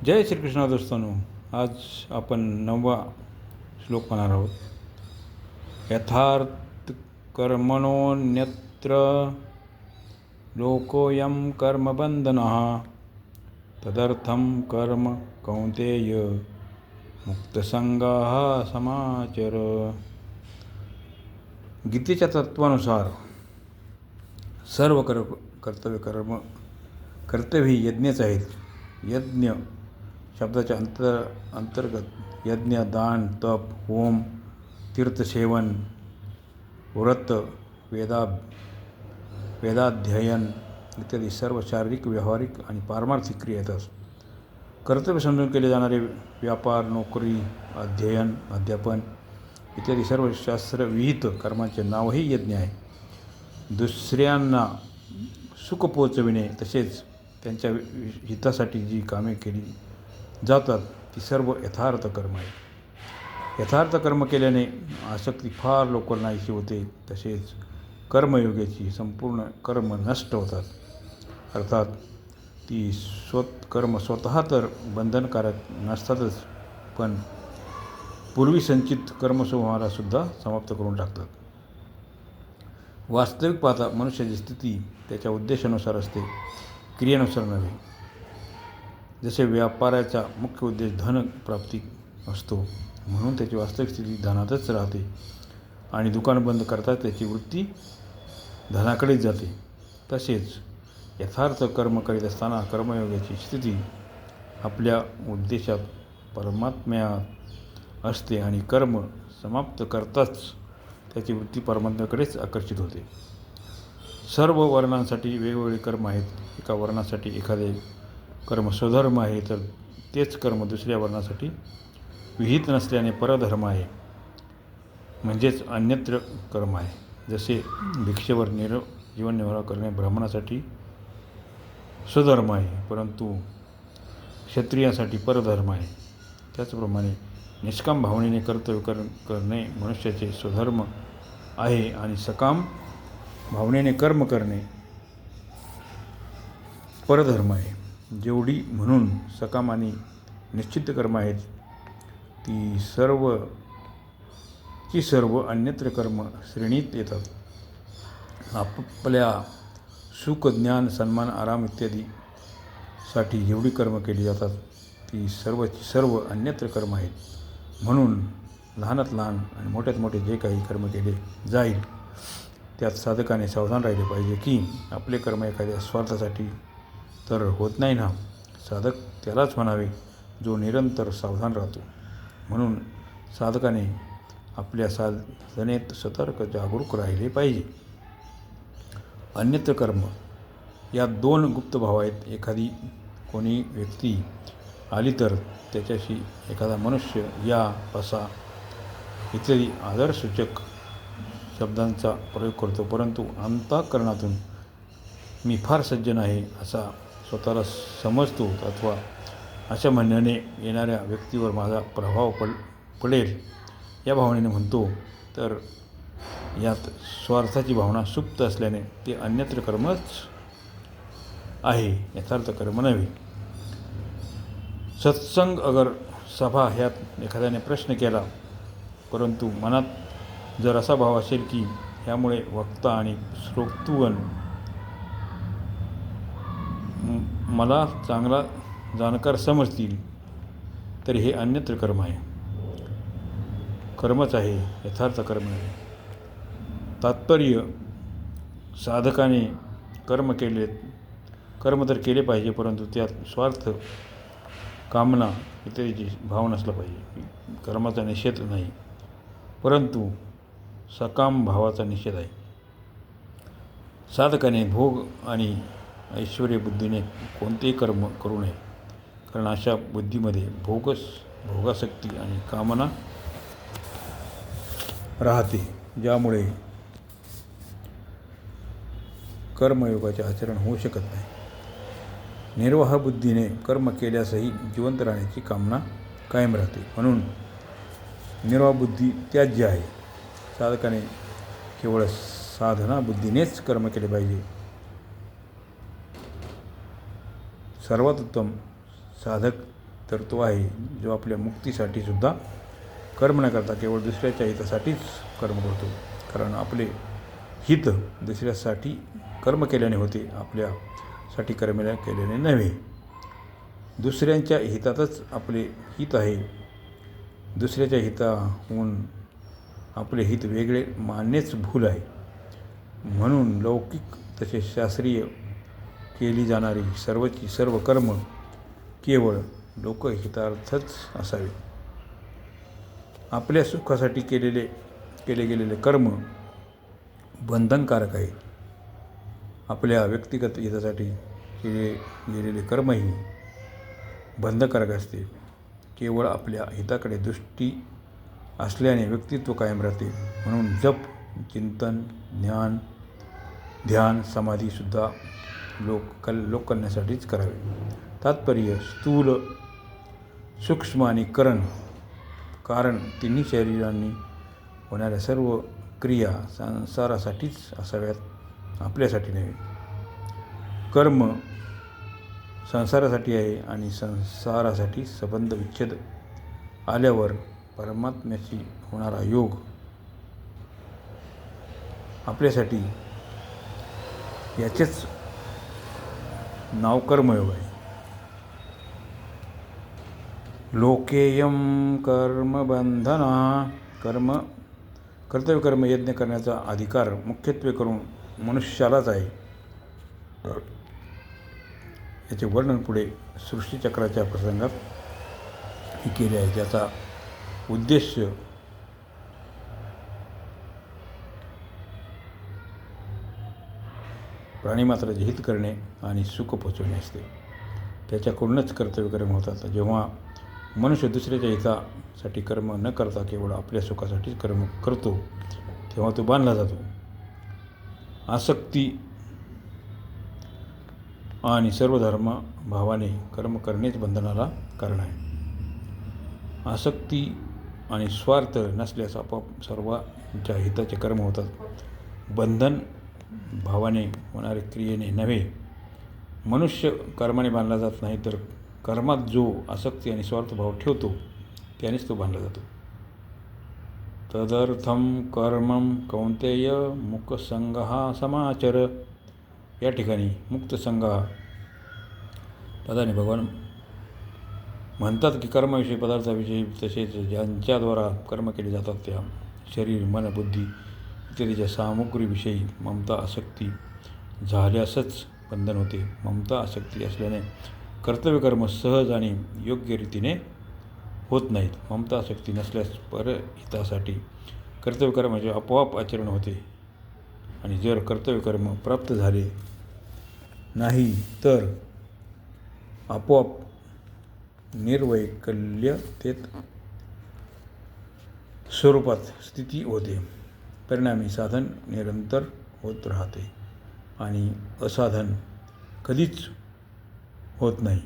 जय श्रीकृष्ण दोस्तांनो. आज आपण 9वा श्लोक पाहणार आहोत. यथार्थ कर्मणोऽन्यत्र लोकोऽयं कर्मबन्धनः तदर्थं कर्म कौन्तेय मुक्तसंगाः समाचर. गीतेच्या तत्वानुसार सर्व कर्तव्य यज्ञच आहेत. यज्ञ शब्दाच्या अंतर्गत यज्ञ, दान, तप, होम, तीर्थसेवन, व्रत, वेदाध्ययन इत्यादी सर्व शारीरिक, व्यावहारिक आणि पारमार्थिक क्रिया येतात. कर्तव्य समजून केले जाणारे व्यापार, नोकरी, अध्ययन, अध्यापन इत्यादी सर्व शास्त्रविहित कर्मांचे नावही यज्ञ आहे. दुसऱ्यांना सुख पोचविणे तसेच त्यांच्या हितासाठी जी कामे केली जातात ती सर्व यथार्थ कर्म आहे. यथार्थ कर्म केल्याने आसक्ती फार लवकर नाहीशी होते. तसेच कर्मयोगाची संपूर्ण कर्म नष्ट होतात. अर्थात ती कर्म स्वतः तर बंधनकारक नसतातच, पण पूर्वी संचित कर्मसमूहालासुद्धा समाप्त करून टाकतात. वास्तविक पाहता मनुष्याची स्थिती त्याच्या उद्देशानुसार असते, क्रियेनुसार नव्हे. जसे व्यापाऱ्याचा मुख्य उद्देश धन प्राप्ती असतो, म्हणून त्याची वास्तविक स्थिती धनातच राहते आणि दुकान बंद करता त्याची वृत्ती धनाकडेच जाते. तसेच यथार्थ कर्म करीत असताना कर्मयोगाची स्थिती आपल्या उद्देशात परमात्म्यात असते आणि कर्म समाप्त करताच त्याची वृत्ती परमात्म्याकडेच आकर्षित होते. सर्व वर्णांसाठी वेगवेगळे कर्म आहेत. एका वर्णासाठी एखादे कर्म स्वधर्म आहे, तर तेच कर्म दुसऱ्या वर्णासाठी विहित नसल्याने परधर्म आहे, म्हणजेच अन्यत्र कर्म आहे. जसे भिक्षेवर जीवननिर्वाह करणे ब्राह्मणासाठी स्वधर्म आहे, परंतु क्षत्रियासाठी परधर्म आहे. त्याचप्रमाणे निष्काम भावनेने कर्तव्य करणे मनुष्याचे स्वधर्म आहे आणि सकाम भावनेने कर्म करणे परधर्म आहे. जेवढी म्हणून सकाम आणि निश्चित कर्म आहेत ती सर्व अन्यत्र कर्म श्रेणीत येतात. आपल्या सुख, ज्ञान, सन्मान, आराम इत्यादीसाठी जेवढी कर्म केली जातात ती सर्व अन्यत्र कर्म आहेत. म्हणून लहानात लहान आणि मोठ्यात मोठे जे काही कर्म केले जाईल त्यात साधकाने सावधान राहिले पाहिजे की आपले कर्म एखाद्या स्वार्थासाठी तर होत नाही ना. साधक त्यालाच म्हणावे जो निरंतर सावधान राहतो. म्हणून साधकाने आपल्या साधनेत सतर्क, जागरूक राहिले पाहिजे. अन्यत्र कर्म यात 2 गुप्त भाव आहेत. एखादी कोणी व्यक्ती आली तर त्याच्याशी एखादा मनुष्य या, असा इत्यादी आदरसूचक शब्दांचा प्रयोग करतो, परंतु अंतःकरणातून मी फार सज्जन आहे असा स्वतःला समजतो अथवा अशा म्हणण्याने येणाऱ्या व्यक्तीवर माझा प्रभाव पडेल या भावनेने म्हणतो, तर यात स्वार्थाची भावना सुप्त असल्याने ते अन्यत्र कर्मच आहे, यथार्थ कर्म नव्हे. सत्संग अगर सभा ह्यात एखाद्याने प्रश्न केला, परंतु मनात जर असा भाव असेल की ह्यामुळे वक्ता आणि श्रोतृगण मला चांगला जाणकार समजतील, तर हे अन्यत्र कर्म आहे, कर्मच आहे, यथार्थ कर्म आहे. तात्पर्य साधकाने कर्म तर केले पाहिजे, परंतु त्यात स्वार्थ, कामना इत्यादीची भाव नसला पाहिजे. कर्माचा निषेध नाही, परंतु सकाम भावाचा निषेध आहे. साधकाने भोग आणि ऐश्वर्य बुद्धीने कोणतेही कर्म करू नये, कारण अशा बुद्धीमध्ये भोगासक्ती आणि कामना राहते, ज्यामुळे कर्मयोगाचे आचरण होऊ शकत नाही. निर्वाह बुद्धीने कर्म केल्यासही जिवंत राहण्याची कामना कायम राहते, म्हणून निर्वाह बुद्धी त्याज्य आहे. साधकाने केवळ साधना बुद्धीनेच कर्म केले पाहिजे. सर्वात उत्तम साधक तर तो आहे जो आपल्या मुक्तीसाठी सुद्धा कर्म न करता केवळ दुसऱ्याच्या हितासाठीच कर्म करतो. कारण आपले हित दुसऱ्यासाठी कर्म केल्याने होते, आपल्यासाठी कर्म केल्याने नव्हे. दुसऱ्यांच्या हितातच आपले हित आहे. दुसऱ्याच्या हिताहून आपले हित वेगळे मानणेच भूल आहे. म्हणून लौकिक तसेच शास्त्रीय केली जाणारी सर्वची सर्व कर्म केवळ लोकहितार्थच असावे. आपल्या सुखासाठी केले गेलेले कर्म बंधनकारक आहे. आपल्या व्यक्तिगत हितासाठी केले गेलेले कर्मही बंधनकारक असते. केवळ आपल्या हिताकडे दृष्टी असल्याने व्यक्तित्व कायम राहते. म्हणून जप, चिंतन, ध्यान, समाधीसुद्धा लोककल्याणासाठीच करावे. तात्पर्य स्थूल, सूक्ष्म आणि कारण तिन्ही शरीरांनी होणाऱ्या सर्व क्रिया संसारासाठीच असाव्यात, आपल्यासाठी नव्हे. कर्म संसारासाठी आहे आणि संसारासाठी संबंध विच्छेद आल्यावर परमात्म्याशी होणारा योग आपल्यासाठी, याचेच नाव कर्मयोग आहे. लोकेयम कर्मबंधना. कर्तव्यकर्म यज्ञ करण्याचा अधिकार मुख्यत्वे करून मनुष्यालाच आहे. याचे वर्णन पुढे सृष्टीचक्राच्या प्रसंगात केले आहे, ज्याचा उद्देश प्राणीमात्राचे हित करणे आणि सुख पोचवणे असते. त्याच्याकडूनच कर्तव्यकर्म होतात. जेव्हा मनुष्य दुसऱ्याच्या हितासाठी कर्म न करता केवळ आपल्या सुखासाठीच कर्म करतो, तेव्हा तो बांधला जातो. आसक्ती आणि सर्व धर्मभावाने कर्म करणेच बंधनाला कारण आहे. आसक्ती आणि स्वार्थ नसल्यास आपोआप सर्वांच्या हिताचे कर्म होतात. बंधन भावाने होणारे क्रियेने नव्हे. मनुष्य कर्माने बांधला जात नाही, तर कर्मात जो आसक्ती आणि स्वार्थभाव ठेवतो त्यानेच तो बांधला जातो. तदर्थम कर्मं कौंतेय मुक्तसंगः समाचर. या ठिकाणी मुक्तसंग पदाने भगवान म्हणतात की कर्माविषयी, पदार्थाविषयी तसेच ज्यांच्याद्वारा कर्म केले जातात त्या शरीर, मन, बुद्धी इत्यादीच्या सामुग्रीविषयी ममता आसक्ती झाल्यासच बंधन होते. ममता आसक्ती असल्याने कर्तव्यकर्म सहज आणि योग्य रीतीने होत नाहीत. ममता आसक्ती नसल्यास परहितासाठी कर्तव्यकर्माचे आपोआप आचरण होते. आणि जर कर्तव्यकर्म प्राप्त झाले नाही तर आपोआप निर्वैकल्यतेत स्वरूपात स्थिती होते. परिणामी साधन निरंतर होत राहते आणि असाधन कधीच होत नाही.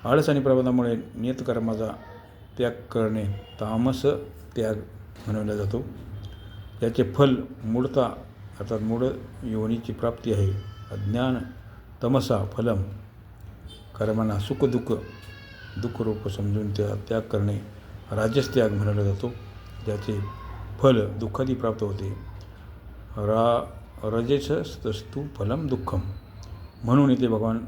आळस आणि प्रबोधामुळे नियतकर्माचा त्याग करणे तामस त्याग म्हणवला जातो. याचे फल मूढता अर्थात मूढ योनीची प्राप्ती आहे. अज्ञान तमसा फलम. कर्मांना दुःखरूप समजून त्याग करणे राजस त्याग म्हणवला जातो, ज्याचे फल दुःखादी प्राप्त होते. रजसस्तु फलम दुःखम. म्हणून इथे भगवान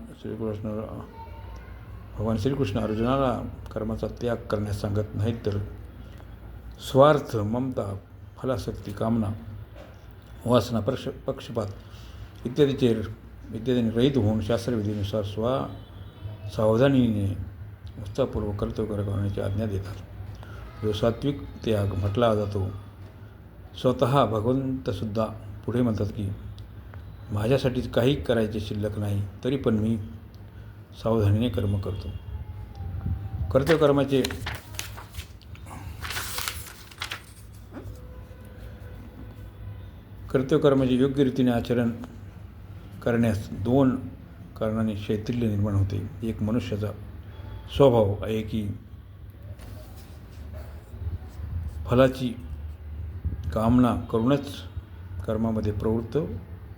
श्रीकृष्ण अर्जुनाला कर्माचा त्याग करण्यास सांगत नाहीत, तर स्वार्थ, ममता, फलासक्ती, कामना, वासना, पक्षपात इत्यादीने रहित होऊन शास्त्रविधीनुसार सावधानीने उत्साहपूर्वक कर्तव्य करण्याची आज्ञा देतात. जो सात्विक त्याग म्हटला जातो. स्वतः भगवंतसुद्धा पुढे म्हणतात की माझ्यासाठी काही करायचे शिल्लक नाही, तरी पण मी सावधानीने कर्म करतो. कर्तव्यकर्माचे योग्य रीतीने आचरण करण्यास दोन कारणांनी शैथिल्य निर्माण होते. एक, मनुष्याचा स्वभाव आहे की फलाची कामना करूनच कर्मामध्ये प्रवृत्त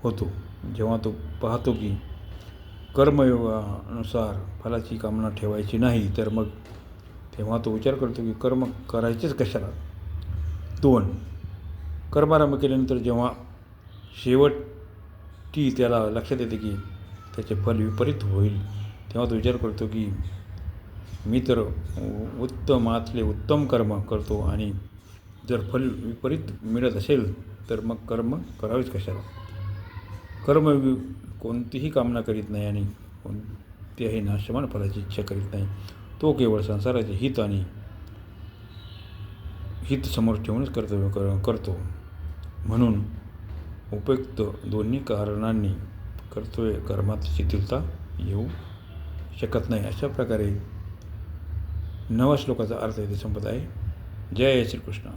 होतो. जेव्हा तो पाहतो की कर्मयोगानुसार फलाची कामना ठेवायची नाही, तर मग तेव्हा तो विचार करतो की कर्म करायचेच कशाला. 2. कर्मारंभ केल्यानंतर जेव्हा शेवटी त्याला लक्षात येते की त्याचे फल विपरीत होईल, तेव्हा तो विचार करतो की मी तर उत्तमातले उत्तम कर्म करतो आणि जर फल विपरीत मिळत असेल तर मग कर्म करावेच कशाला. कर्मयोगी कोणतीही कामना करीत नाही आणि कोणत्याही नाशवान फलाची इच्छा करीत नाही. तो केवळ संसाराचे हित समोर ठेवूनच कर्तव्य करतो. म्हणून उपयुक्त दोन्ही कारणांनी कर्मात शिथिलता येऊ शकत नाही. अशा प्रकारे 9व्या श्लोकाचा अर्थ इथे संपत आहे. जय श्रीकृष्ण.